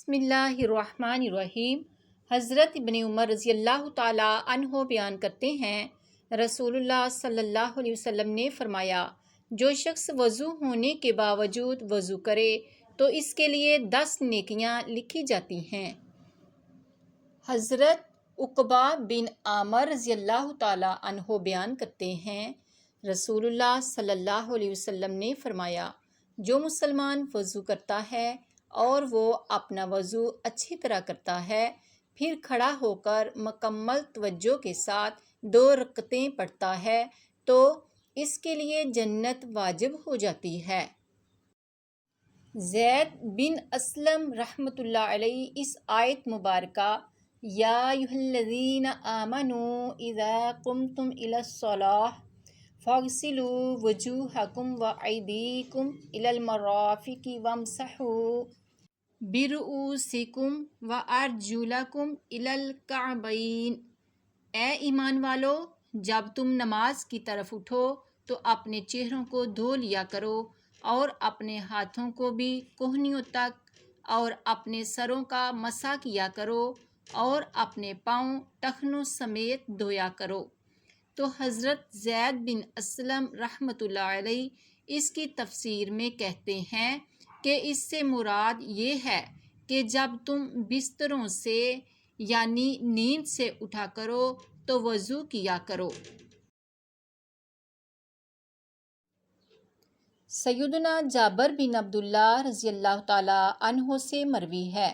بسم اللہ الرحمن الرحیم۔ حضرت ابن عمر رضی اللہ تعالیٰ عنہ بیان کرتے ہیں، رسول اللہ صلی اللہ علیہ وسلم نے فرمایا، جو شخص وضو ہونے کے باوجود وضو کرے تو اس کے لیے 10 نیکیاں لکھی جاتی ہیں۔ حضرت عقبہ بن عامر رضی اللہ تعالیٰ عنہ بیان کرتے ہیں، رسول اللہ صلی اللہ علیہ وسلم نے فرمایا، جو مسلمان وضو کرتا ہے اور وہ اپنا وضو اچھی طرح کرتا ہے، پھر کھڑا ہو کر مکمل توجہ کے ساتھ 2 رکعتیں پڑھتا ہے تو اس کے لیے جنت واجب ہو جاتی ہے۔ زید بن اسلم رحمۃ اللہ علیہ اس آیت مبارکہ یا ایھا الذین آمنوا اذا قمتم الی الصلاۃ فاغسلوا وجوہکم وایدیکم الی المرافق وامسحوا برؤوسکم وارجلکم الی الکعبین۔ اے ایمان والو، جب تم نماز کی طرف اٹھو تو اپنے چہروں کو دھو لیا کرو اور اپنے ہاتھوں کو بھی کہنیوں تک اور اپنے سروں کا مسح کیا کرو اور اپنے پاؤں ٹخنوں سمیت دھویا کرو۔ تو حضرت زید بن اسلم رحمۃ اللہ علیہ اس کی تفسیر میں کہتے ہیں کہ اس سے مراد یہ ہے کہ جب تم بستروں سے یعنی نیند سے اٹھا کرو تو وضو کیا کرو۔ سیدنا جابر بن عبداللہ رضی اللہ تعالیٰ عنہ سے مروی ہے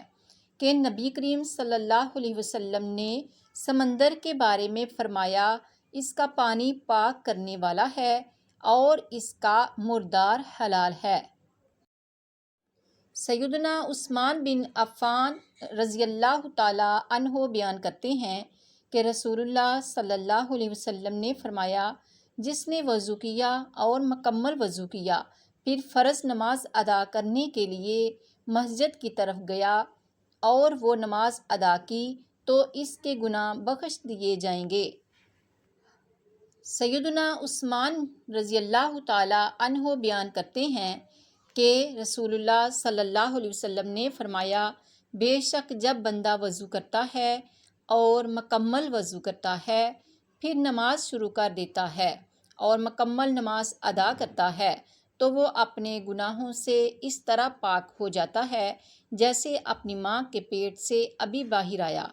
کہ نبی کریم صلی اللہ علیہ وسلم نے سمندر کے بارے میں فرمایا، اس کا پانی پاک کرنے والا ہے اور اس کا مردار حلال ہے۔ سیدنا عثمان بن عفان رضی اللہ تعالیٰ عنہ بیان کرتے ہیں کہ رسول اللہ صلی اللہ علیہ وسلم نے فرمایا، جس نے وضو کیا اور مکمل وضو کیا، پھر فرض نماز ادا کرنے کے لیے مسجد کی طرف گیا اور وہ نماز ادا کی تو اس کے گناہ بخش دیے جائیں گے۔ سیدنا عثمان رضی اللہ تعالیٰ عنہ بیان کرتے ہیں کہ رسول اللہ صلی اللہ علیہ وسلم نے فرمایا، بے شک جب بندہ وضو کرتا ہے اور مکمل وضو کرتا ہے، پھر نماز شروع کر دیتا ہے اور مکمل نماز ادا کرتا ہے تو وہ اپنے گناہوں سے اس طرح پاک ہو جاتا ہے جیسے اپنی ماں کے پیٹ سے ابھی باہر آیا۔